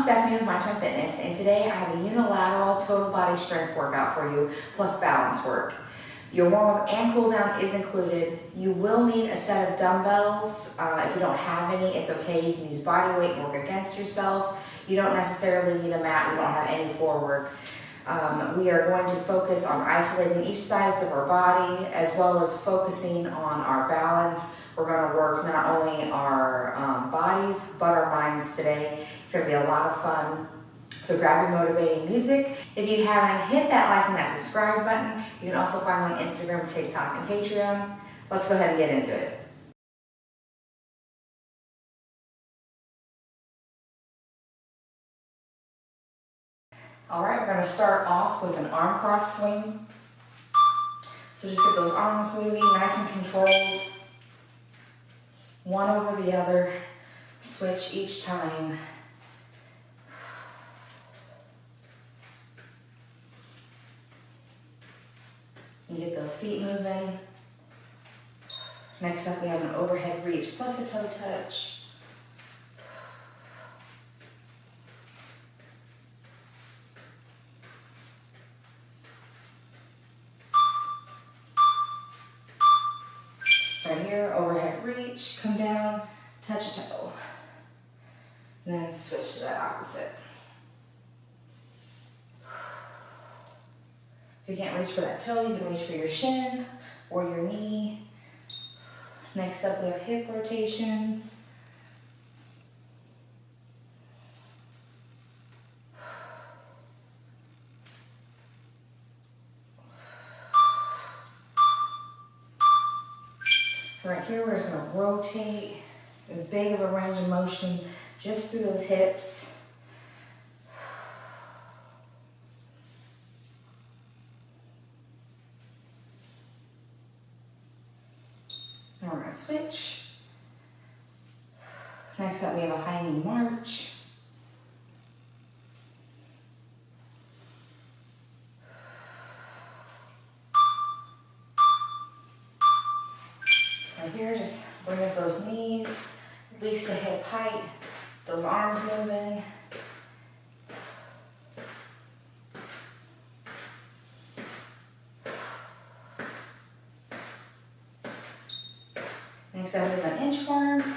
Stephanie with My Time Fitness, and today I have a unilateral total body strength workout for you, plus balance work. Your warm-up and cool down is included. You will need a set of dumbbells. If you don't have any, it's okay. You can use body weight and work against yourself. You don't necessarily need a mat. We don't have any floor work. We are going to focus on isolating each sides of our body, as well as focusing on our balance. We're going to work not only our bodies, but our minds today. It's going to be a lot of fun. So grab your motivating music. If you haven't hit that like and that subscribe button, you can also find me on Instagram, TikTok, and Patreon. Let's go ahead and get into it. All right, we're going to start off with an arm cross swing. So just get those arms moving, nice and controlled. One over the other, switch each time. You get those feet moving. Next up, we have an overhead reach plus a toe touch. Right here, overhead reach, come down, touch a toe. And then switch to that opposite. If you can't reach for that toe, you can reach for your shin or your knee. Next up, we have hip rotations. So right here, we're just going to rotate as big of a range of motion just through those hips. And we're going to switch. Next up, we have a high knee march. Right here, just bring up those knees, at least to hip height, those arms moving. Next up, we have an inchworm.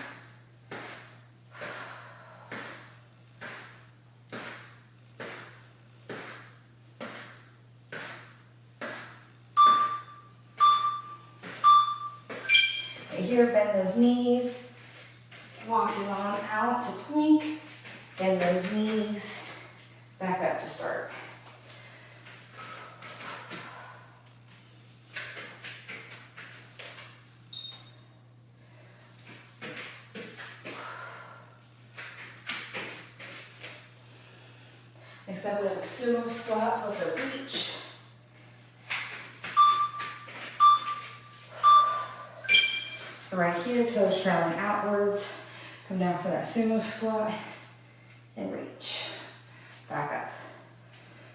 Right here, bend those knees, walking on out to plank, bend those knees, back up to start. Next up, we have a sumo squat plus a reach. So right here, toes traveling outwards. Come down for that sumo squat and reach. Back up.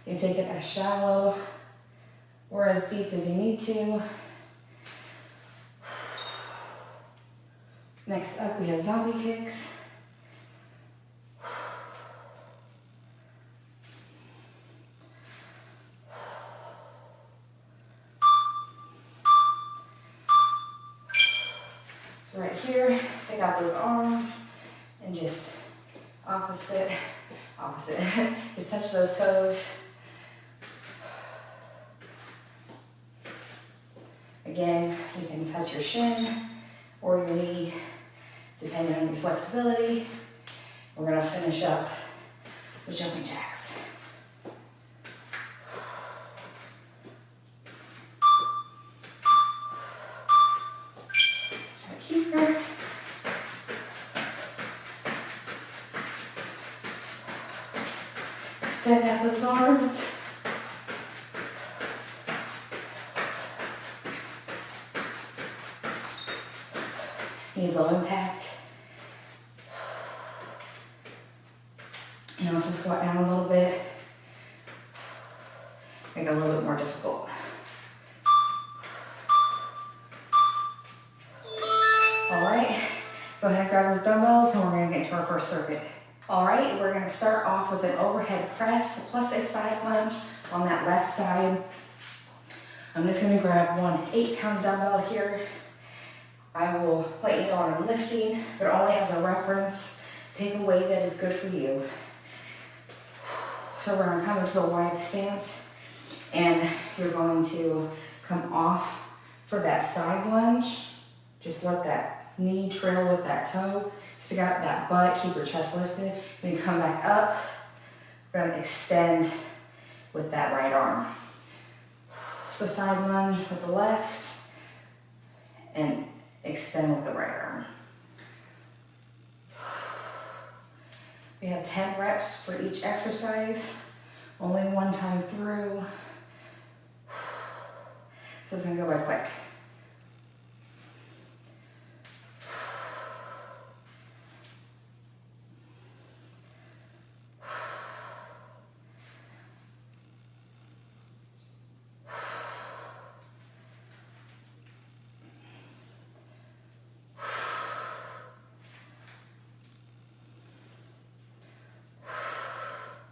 You can take it as shallow or as deep as you need to. Next up, we have zombie kicks. So right here, stick out those arms and just opposite, just touch those toes. Again, you can touch your shin or your knee, depending on your flexibility. We're gonna finish up with jumping jacks. Extend out those arms. Need low impact. And also squat down a little bit. Make it a little bit more difficult. All right, go ahead and grab those dumbbells and we're gonna get into our first circuit. All right, we're gonna start off with an overhead press plus a side lunge on that left side. I'm just gonna grab one 8-pound dumbbell here. I will let you know when I'm lifting, but only as a reference. Pick a weight that is good for you. So we're gonna come into a wide stance, and you're going to come off for that side lunge. Just let that knee trail with that toe. Stick out that butt, keep your chest lifted. When you come back up, we're gonna extend with that right arm. So side lunge with the left, and extend with the right arm. We have 10 reps for each exercise, only one time through. So it's gonna go by quick.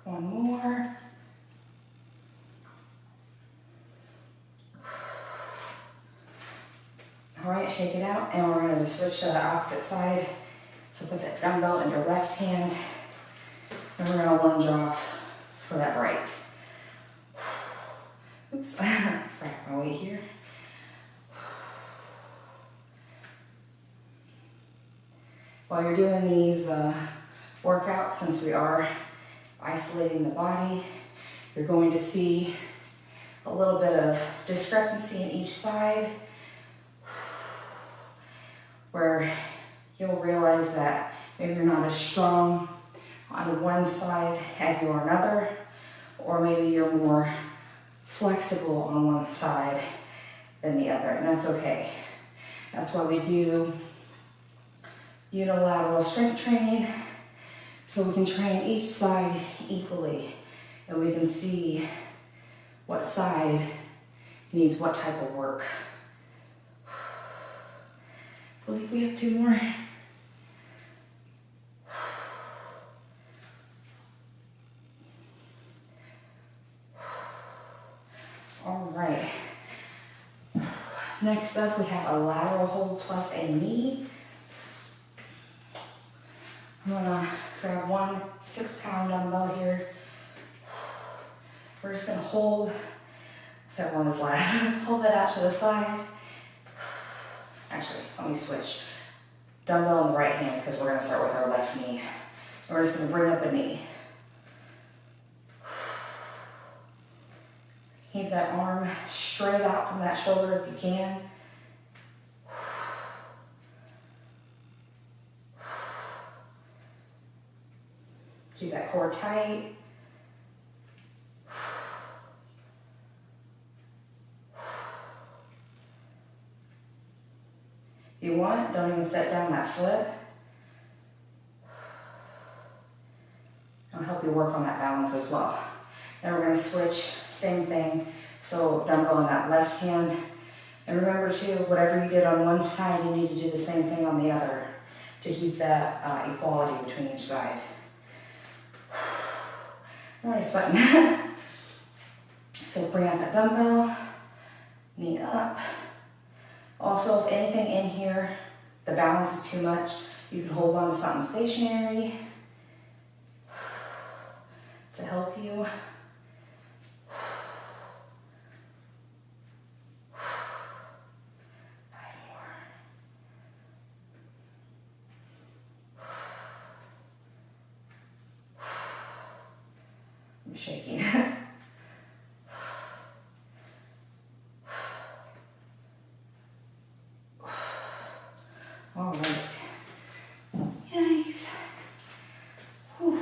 One more. All right, shake it out, and we're gonna switch to the opposite side. So put that dumbbell in your left hand, and we're gonna lunge off for that right. Oops, crack my weight here. While you're doing these workouts, since we are isolating the body, you're going to see a little bit of discrepancy in each side, where you'll realize that maybe you're not as strong on one side as you are another, or maybe you're more flexible on one side than the other, and that's okay. That's why we do unilateral strength training, so we can train each side equally, and we can see what side needs what type of work. I believe we have 2 more. All right. Next up, we have a lateral hold plus a knee. I'm gonna grab one 6-pound dumbbell here. We're just gonna hold, except one is last. Hold that out to the side. Actually, let me switch. Dumbbell in the right hand, because we're gonna start with our left knee. We're just gonna bring up a knee. Keep that arm straight out from that shoulder if you can. Keep that core tight. If you want, don't even set down that foot. It'll help you work on that balance as well. Then we're gonna switch, same thing. So dumbbell in that left hand. And remember too, whatever you did on one side, you need to do the same thing on the other to keep that equality between each side. I'm already sweating. So bring out that dumbbell, knee up. Also, if anything in here, the balance is too much, you can hold on to something stationary to help you. I'm shaking. All right. Yikes. Whew.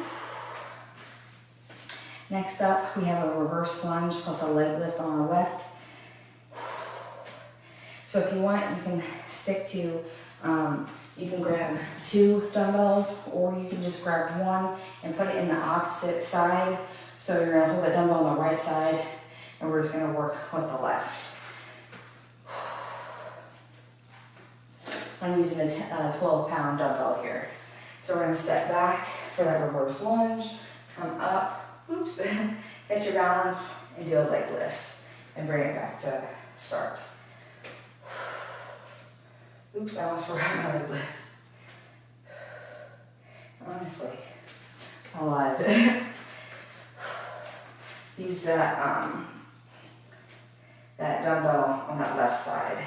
Next up, we have a reverse lunge plus a leg lift on our left. So if you want, you can stick to, you can grab 2 dumbbells, or you can just grab one and put it in the opposite side. So you're gonna hold the dumbbell on the right side, and we're just gonna work with the left. I'm using a 12-pound dumbbell here. So we're gonna step back, for that reverse lunge. Come up, oops, get your balance and do a leg lift and bring it back to start. Oops, I almost forgot my leg lift. Honestly, I lied. Use that, that dumbbell on that left side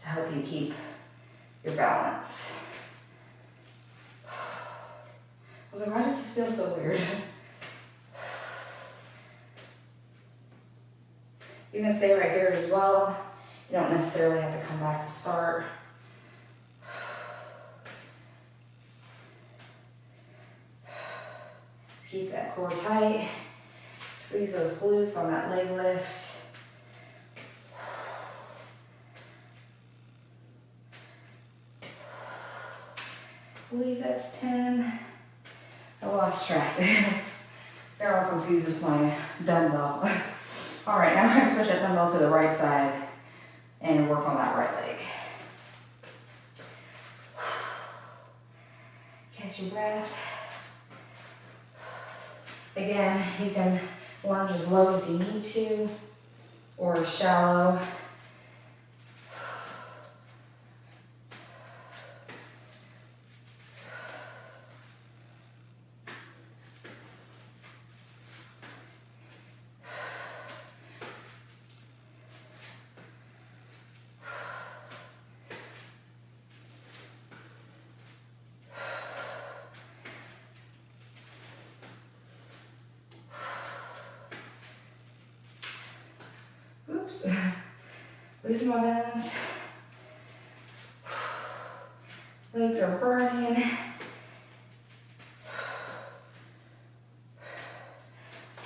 to help you keep your balance. I was like, why does this feel so weird? You can stay right here as well. You don't necessarily have to come back to start. Keep that core tight. Squeeze those glutes on that leg lift. I believe that's 10. I lost track. They're all confused with my dumbbell. All right, now we're gonna switch that dumbbell to the right side and work on that right leg. Catch your breath. Again, you can lunge as low as you need to, or shallow. Oops, losing my balance. Legs are burning.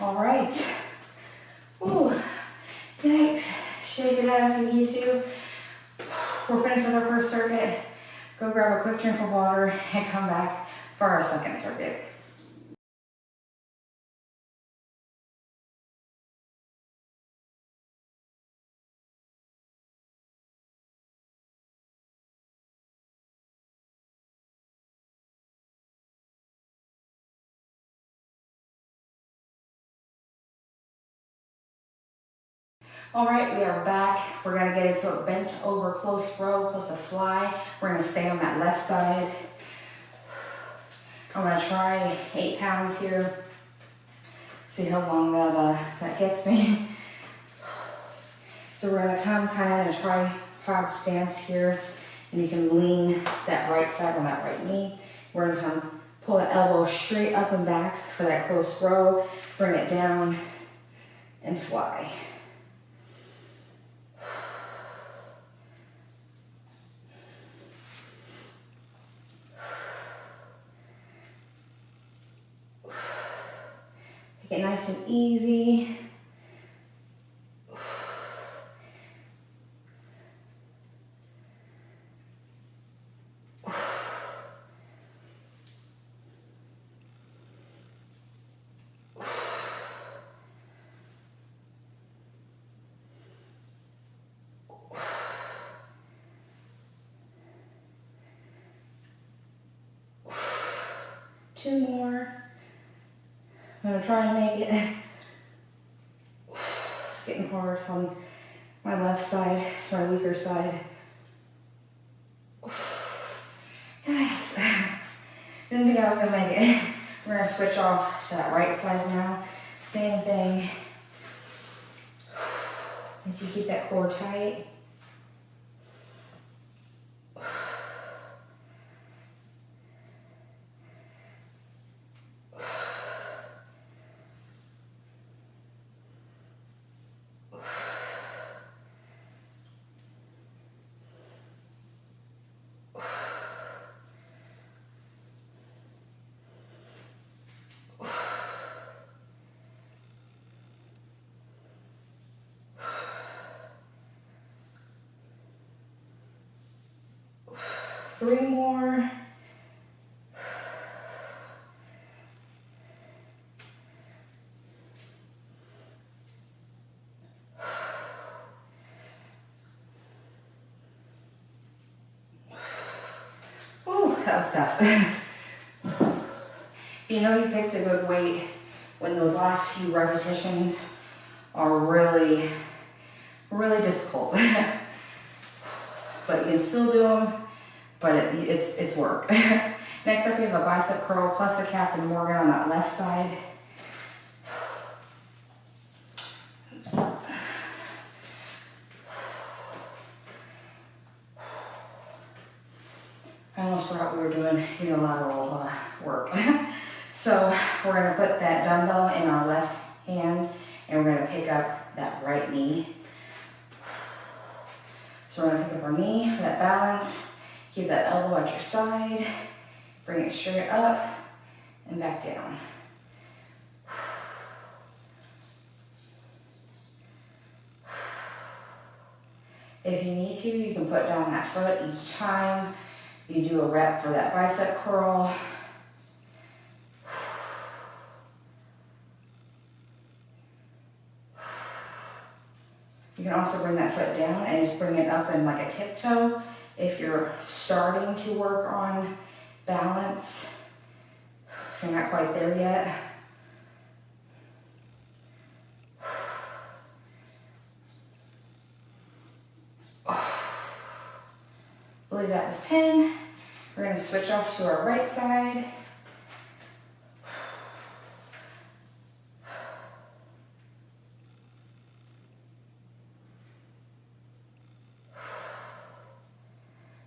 All right. Ooh, yikes. Shake it out if you need to. We're finished with our first circuit. Go grab a quick drink of water and come back for our second circuit. All right, we are back. We're gonna get into a bent over close row plus a fly. We're gonna stay on that left side. I'm gonna try 8 pounds here. See how long that gets me. So we're gonna come kind of in a tripod stance here, and you can lean that right side on that right knee. We're gonna come pull the elbow straight up and back for that close row, bring it down, and fly. Take it nice and easy. Two more. I'm gonna try and make it. It's getting hard on my left side. It's my weaker side. Guys, didn't think I was gonna make it. We're gonna switch off to that right side now. Same thing. As you keep that core tight. Three more. Ooh, that that was tough. You know you picked a good weight when those last few repetitions are really, really difficult. But you can still do them, but it's work. Next up, we have a bicep curl plus a Captain Morgan on that left side. Oops. I almost forgot we were doing unilateral work. So we're going to put that dumbbell in our left hand and we're going to pick up that right knee. So we're going to pick up our knee for that balance. Keep that elbow at your side. Bring it straight up and back down. If you need to, you can put down that foot each time you do a rep for that bicep curl. You can also bring that foot down and just bring it up in like a tiptoe if you're starting to work on balance. If you're not quite there yet. I believe that was 10. We're going to switch off to our right side.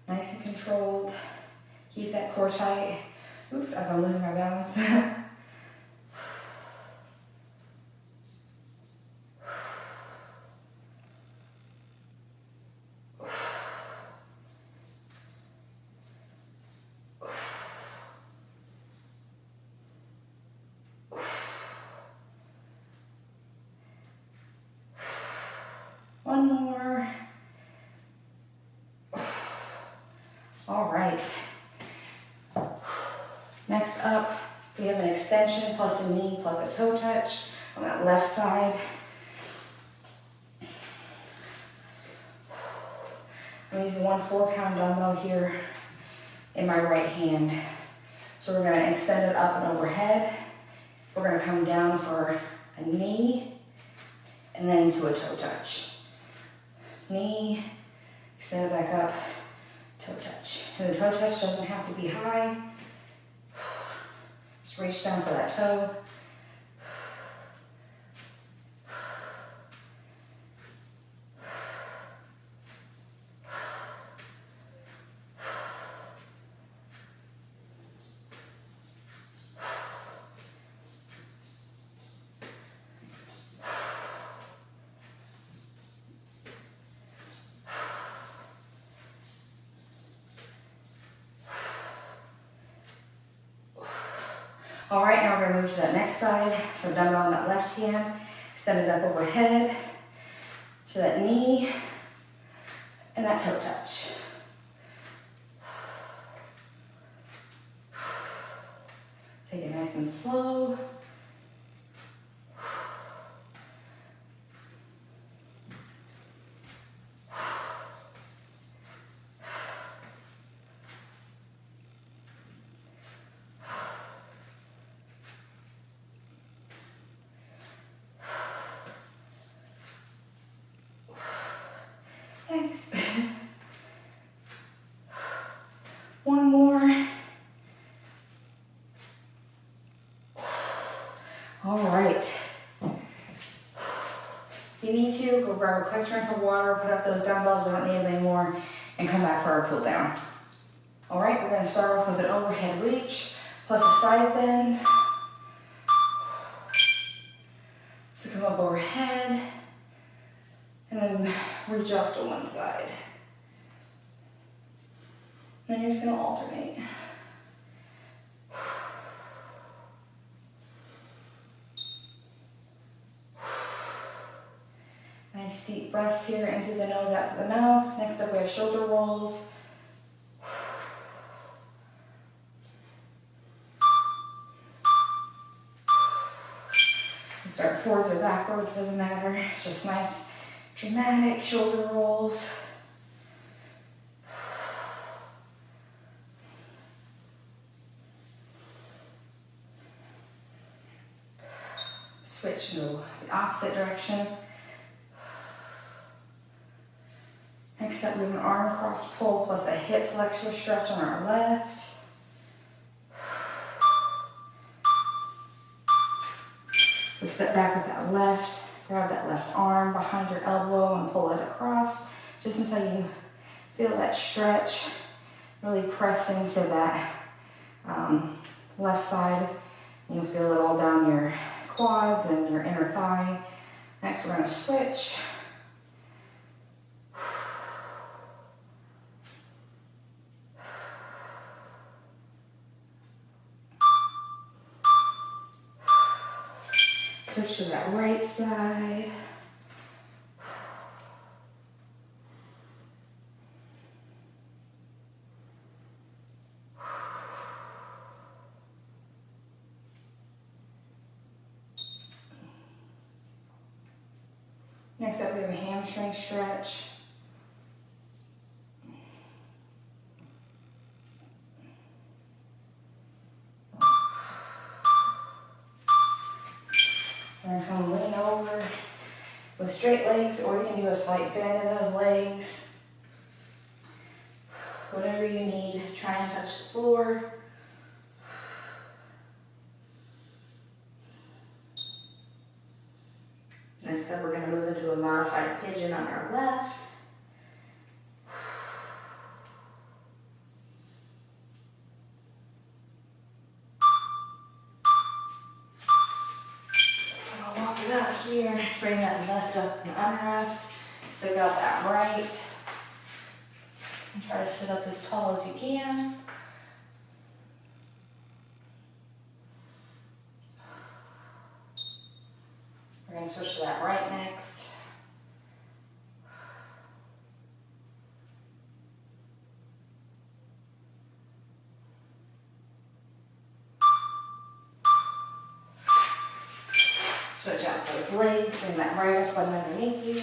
Nice and controlled. Keep that core tight. Oops, as I'm losing my balance. One more. All right. Next up, we have an extension plus a knee plus a toe touch on that left side. I'm using one 4-pound dumbbell here in my right hand. So we're going to extend it up and overhead. We're going to come down for a knee and then into a toe touch. Knee, extend it back up, toe touch. And the toe touch doesn't have to be high. Just reach down for that toe. All right, now we're going to move to that next side. So dumbbell on that left hand, extend it up overhead to that knee and that toe touch. Take it nice and slow. Thanks. One more. All right. If you need to, go grab a quick drink of water, put up those dumbbells, we don't need them anymore, and come back for our cool down. All right, we're going to start off with an overhead reach plus a side bend. So come up overhead and then reach off to one side. Then you're just going to alternate. Nice deep breaths here, in through the nose, out to the mouth. Next up we have shoulder rolls. You start forwards or backwards, doesn't matter. Just nice, dramatic shoulder rolls. Switch to the opposite direction. Next up, we have an arm cross pull plus a hip flexor stretch on our left. We step back with that left, grab that left arm behind your elbow and pull it across just until you feel that stretch. Really press into that left side. You'll feel it all down your quads and your inner thigh. Next, we're going to switch. Switch to that right side. Next up, we have a hamstring stretch. We're going to come lean over with straight legs, or you can do a slight bend in those legs. Whatever you need, try and touch the floor. Next up, we're going to move into a modified pigeon on our left. I'll walk it out here, bring that left up and under us, stick out that right, and try to sit up as tall as you can. We're going to switch to that right next. Switch out those legs, bring that right up and underneath you.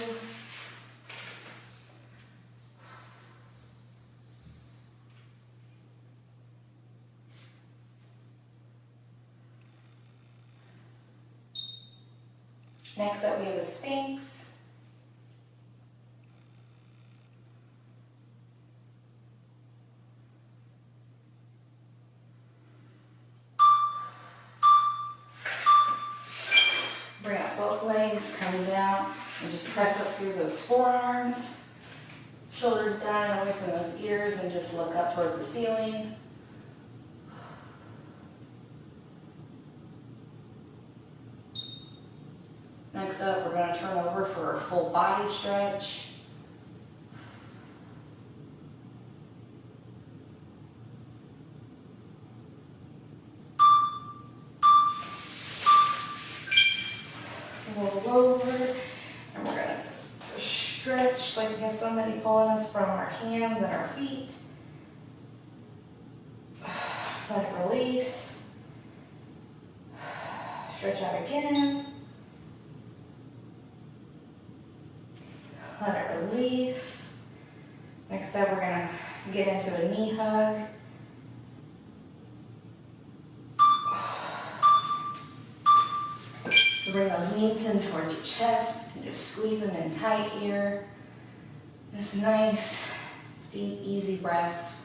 Next up, we have a Sphinx. Bring out both legs, come down, and just press up through those forearms. Shoulders down and away from those ears, and just look up towards the ceiling. Next up, we're going to turn over for a full body stretch. Roll over, and we're going to stretch like we have somebody pulling us from our hands and our feet. Let it release. Stretch out again. Let it release. Next up, we're going to get into a knee hug. So bring those knees in towards your chest and just squeeze them in tight here. Just nice, deep, easy breaths.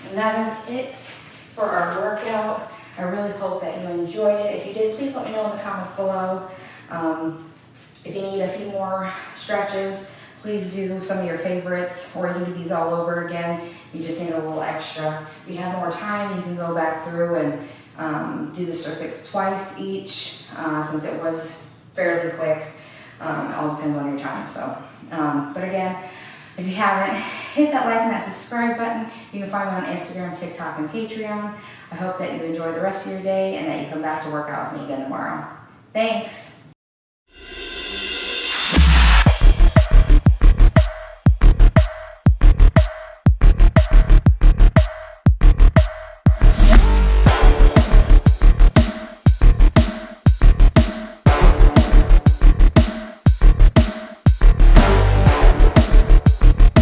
And that is it for our workout. I really hope that you enjoyed it. If you did, please let me know in the comments below. If you need a few more stretches, please do some of your favorites, or you can do these all over again. You just need a little extra. If you have more time, you can go back through and do the circuits twice each, since it was fairly quick. It all depends on your time. So, but again, if you haven't, hit that like and that subscribe button. You can find me on Instagram, TikTok, and Patreon. I hope that you enjoy the rest of your day and that you come back to work out with me again tomorrow. Thanks.